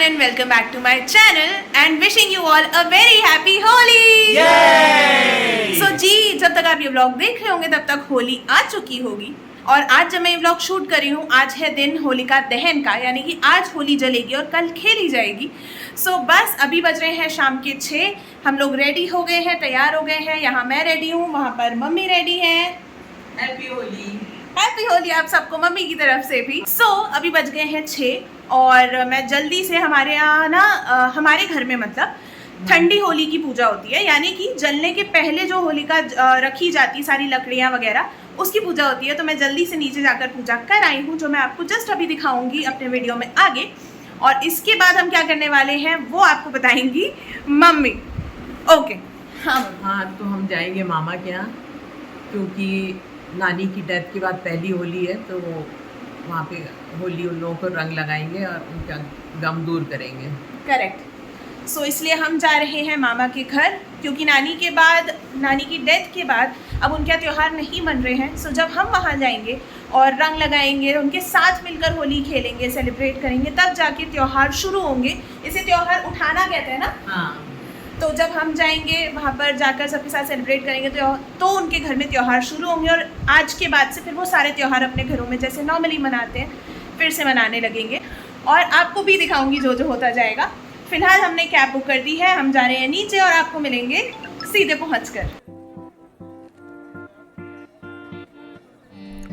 everyone and welcome back to my channel and wishing you all a very happy Holi! Yay! So जी, जब तक आप ये vlog देख रहे होंगे तब तक होली आ चुकी होगी और आज जब मैं ये व्लॉग शूट कर रही हूँ, आज है दिन होलिका दहन का, यानी कि आज होली जलेगी और कल खेली जाएगी। सो बस अभी बज रहे हैं शाम के 6, हम लोग रेडी हो गए हैं, तैयार हो गए हैं। यहाँ मैं रेडी हूँ, वहाँ पर मम्मी रेडी हैं। हैप्पी होली, हैप्पी होली आप सबको मम्मी की तरफ से भी। अभी बज गए हैं 6 और मैं जल्दी से हमारे यहाँ ना हमारे घर में मतलब ठंडी होली की पूजा होती है, यानी कि जलने के पहले जो होलिका रखी जाती है, सारी लकड़ियाँ वगैरह उसकी पूजा होती है। तो मैं जल्दी से नीचे जाकर पूजा कर आई हूँ, जो मैं आपको जस्ट अभी दिखाऊंगी अपने वीडियो में आगे। और इसके बाद हम क्या करने वाले हैं वो आपको बताएंगी मम्मी। ओके हाँ तो हम जाएंगे मामा के यहाँ, क्योंकि नानी की डेथ के बाद पहली होली है, तो वहाँ पे होली उन लोगों को रंग लगाएंगे और उनका गम दूर करेंगे। करेक्ट। सो इसलिए हम जा रहे हैं मामा के घर, क्योंकि नानी की डेथ के बाद अब उनके त्यौहार नहीं बन रहे हैं। सो जब हम वहाँ जाएंगे और रंग लगाएंगे, उनके साथ मिलकर होली खेलेंगे, सेलिब्रेट करेंगे, तब जाके त्यौहार शुरू होंगे। इसे त्यौहार उठाना कहते हैं ना। हाँ, तो जब हम जाएंगे वहाँ पर जाकर सबके साथ सेलिब्रेट करेंगे तो उनके घर में त्यौहार शुरू होंगे और आज के बाद से फिर वो सारे त्यौहार अपने घरों में जैसे नॉर्मली मनाते हैं फिर से मनाने लगेंगे। और आपको भी दिखाऊंगी जो जो होता जाएगा। फिलहाल हमने कैब बुक कर दी है, हम जा रहे हैं नीचे और आपको मिलेंगे सीधे पहुँचकर।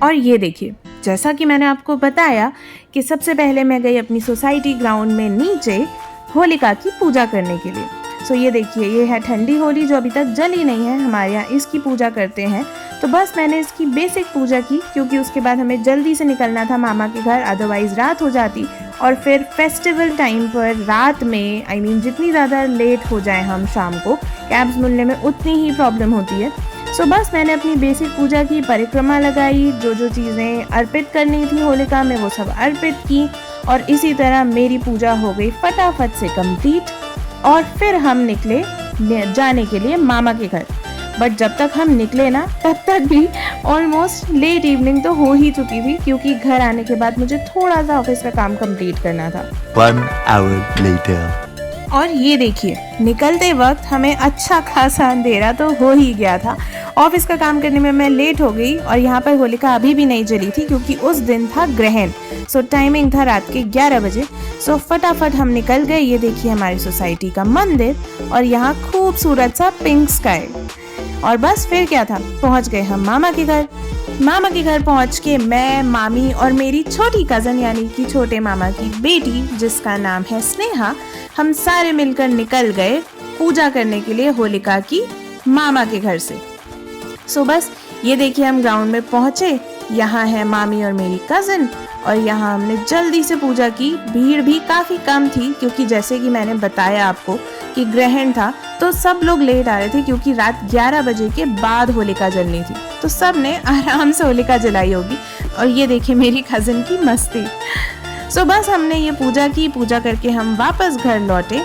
और ये देखिए, जैसा कि मैंने आपको बताया कि सबसे पहले मैं गई अपनी सोसाइटी ग्राउंड में नीचे होलिका की पूजा करने के लिए। सो ये देखिए, ये है ठंडी होली जो अभी तक जली नहीं है, हमारे यहाँ इसकी पूजा करते हैं। तो बस मैंने इसकी बेसिक पूजा की, क्योंकि उसके बाद हमें जल्दी से निकलना था मामा के घर, अदरवाइज़ रात हो जाती। और फिर फेस्टिवल टाइम पर रात में जितनी ज़्यादा लेट हो जाए हम शाम को, कैब्स मिलने में उतनी ही प्रॉब्लम होती है। सो बस मैंने अपनी बेसिक पूजा की, परिक्रमा लगाई, जो चीज़ें अर्पित करनी थी होलिका में वो सब अर्पित की और इसी तरह मेरी पूजा हो गई फटाफट से कंप्लीट। और फिर हम निकले जाने के लिए मामा के घर। बट जब तक हम निकले ना, तब तक भी ऑलमोस्ट लेट इवनिंग तो हो ही चुकी थी, क्योंकि घर आने के बाद मुझे थोड़ा सा ऑफिस का काम कंप्लीट करना था। 1 hour later. और ये देखिए, निकलते वक्त हमें अच्छा खासा अंधेरा तो हो ही गया था। ऑफिस का काम करने में मैं लेट हो गई और यहाँ पर होलिका अभी भी नहीं जली थी, क्योंकि उस दिन था ग्रहण। सो टाइमिंग था रात के 11 बजे। सो फटाफट हम निकल गए। ये देखिए हमारी सोसाइटी का मंदिर और यहाँ खूबसूरत सा पिंक स्काई। और बस फिर क्या था, पहुँच गए हम मामा के घर। मामा के घर पहुँच के मैं, मामी और मेरी छोटी कज़न यानी कि छोटे मामा की बेटी जिसका नाम है स्नेहा, हम सारे मिलकर निकल गए पूजा करने के लिए होलिका की मामा के घर से। सो बस ये देखिए, हम ग्राउंड में पहुँचे। यहाँ है मामी और मेरी कज़न और यहाँ हमने जल्दी से पूजा की। भीड़ भी काफ़ी कम थी, क्योंकि जैसे कि मैंने बताया आपको कि ग्रहण था, तो सब लोग लेट आ रहे थे, क्योंकि रात 11 बजे के बाद होलिका जलनी थी। तो सब ने आराम से होलिका जलाई होगी। और ये देखिए मेरी कज़न की मस्ती। सो बस हमने ये पूजा की, पूजा करके हम वापस घर लौटे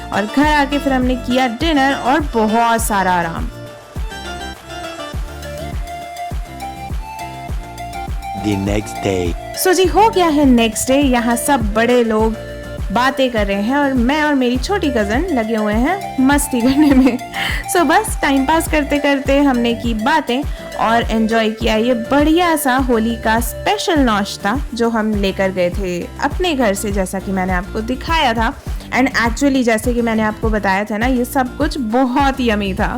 और घर आके फिर हमने किया डिनर और बहुत सारा आराम। The next day. सो जी हो गया है नेक्स्ट डे। यहाँ सब बड़े लोग बातें कर रहे हैं और मैं और मेरी छोटी कज़न लगे हुए हैं मस्ती करने में। सो बस टाइम पास करते करते हमने की बातें और एंजॉय किया ये बढ़िया सा होली का स्पेशल नाश्ता जो हम लेकर गए थे अपने घर से, जैसा कि मैंने आपको दिखाया था। एंड एक्चुअली जैसे कि मैंने आपको बताया था ना, ये सब कुछ बहुत यमी था।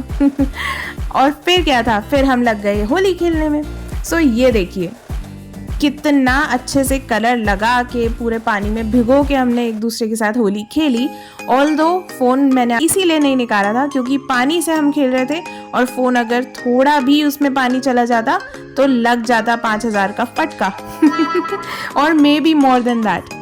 और फिर क्या था, फिर हम लग गए होली खेलने में। सो ये देखिए कितना अच्छे से कलर लगा के पूरे पानी में भिगो के हमने एक दूसरे के साथ होली खेली। ऑल्दो फ़ोन मैंने इसीलिए नहीं निकाला था क्योंकि पानी से हम खेल रहे थे और फ़ोन अगर थोड़ा भी उसमें पानी चला जाता तो लग जाता 5000 का फटका और may be more than that.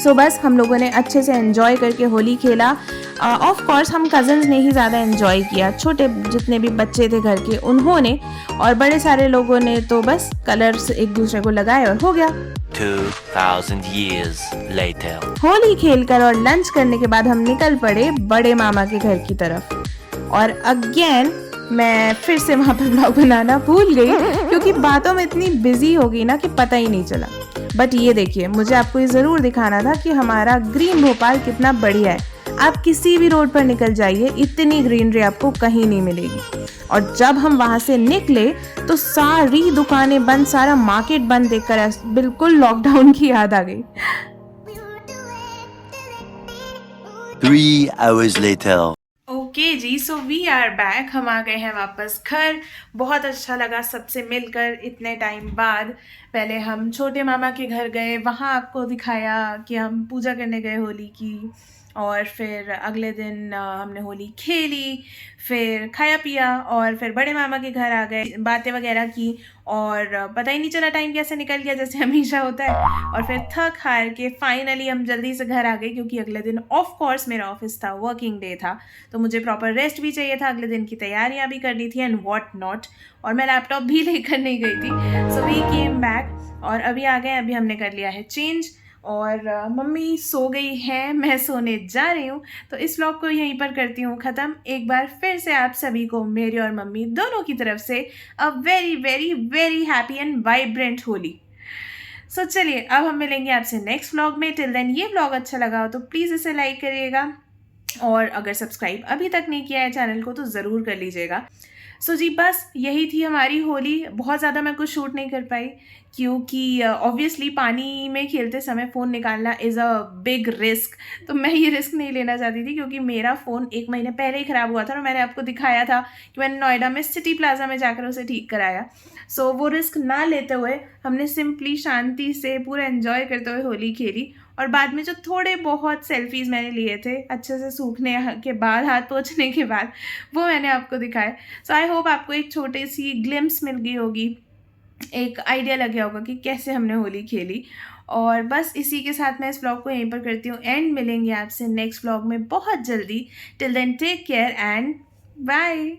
So बस हम लोगों ने अच्छे से एंजॉय करके होली खेला। ऑफ कोर्स हम कज़न्स ने ही ज़्यादा एंजॉय किया, छोटे जितने भी बच्चे थे घर के उन्होंने, और बड़े सारे लोगों ने तो बस कलर्स एक दूसरे को लगाए और हो गया। 2000 years later. होली खेलकर और लंच करने के बाद हम निकल पड़े बड़े मामा के घर की तरफ। और अगेन मैं फिर से वहाँ पर ब्लॉग बनाना भूल गई, क्योंकि बातों में इतनी बिजी हो गई ना कि पता ही नहीं चला। बट ये देखिए, मुझे आपको ये ज़रूर दिखाना था कि हमारा ग्रीन भोपाल कितना बढ़िया है। आप किसी भी रोड पर निकल जाइए, इतनी ग्रीनरी आपको कहीं नहीं मिलेगी। और जब हम वहाँ से निकले तो सारी दुकानें बंद, सारा मार्केट बंद देखकर बिल्कुल लॉकडाउन की याद आ गई। 3 hours later. ओके जी, सो वी आर बैक। हम आ गए हैं वापस घर। बहुत अच्छा लगा सबसे मिलकर इतने टाइम बाद। पहले हम छोटे मामा के घर गए, वहाँ आपको दिखाया कि हम पूजा करने गए होली की, और फिर अगले दिन हमने होली खेली, फिर खाया पिया, और फिर बड़े मामा के घर आ गए, बातें वगैरह की, और पता ही नहीं चला टाइम कैसे निकल गया, जैसे हमेशा होता है। और फिर थक हार के फाइनली हम जल्दी से घर आ गए, क्योंकि अगले दिन ऑफ कोर्स मेरा ऑफिस था, वर्किंग डे था, तो मुझे प्रॉपर रेस्ट भी चाहिए था, अगले दिन की तैयारियां भी करनी थी एंड व्हाट नॉट, और मैं लैपटॉप भी लेकर नहीं गई थी। सो वी केम बैक और अभी आ गए। अभी हमने कर लिया है चेंज, और मम्मी सो गई है, मैं सोने जा रही हूँ। तो इस व्लॉग को यहीं पर करती हूँ ख़त्म। एक बार फिर से आप सभी को मेरी और मम्मी दोनों की तरफ से a very very very happy and vibrant Holi. So चलिए, अब हम मिलेंगे आपसे नेक्स्ट व्लॉग में। टिल देन, ये व्लॉग अच्छा लगा हो तो प्लीज़ इसे लाइक करिएगा, और अगर सब्सक्राइब अभी तक नहीं किया है चैनल को तो ज़रूर कर लीजिएगा। सो जी, बस यही थी हमारी होली। बहुत ज़्यादा मैं कुछ शूट नहीं कर पाई, क्योंकि ऑब्वियसली पानी में खेलते समय फ़ोन निकालना इज़ अ बिग रिस्क, तो मैं ये रिस्क नहीं लेना चाहती थी, क्योंकि मेरा फ़ोन 1 महीने पहले ही ख़राब हुआ था, और मैंने आपको दिखाया था कि मैंने नोएडा में सिटी प्लाजा में जाकर उसे ठीक कराया। सो वो रिस्क ना लेते हुए हमने सिंपली शांति से पूरा एंजॉय करते हुए होली खेली, और बाद में जो थोड़े बहुत सेल्फीज़ मैंने लिए थे अच्छे से सूखने के बाद, हाथ पोंछने के बाद, वो मैंने आपको दिखाए। सो आई होप आपको एक छोटी सी ग्लिम्स मिल गई होगी, एक आइडिया लग गया होगा कि कैसे हमने होली खेली। और बस इसी के साथ मैं इस व्लॉग को यहीं पर करती हूँ एंड। मिलेंगे आपसे नेक्स्ट व्लॉग में बहुत जल्दी। Till then, take care and bye.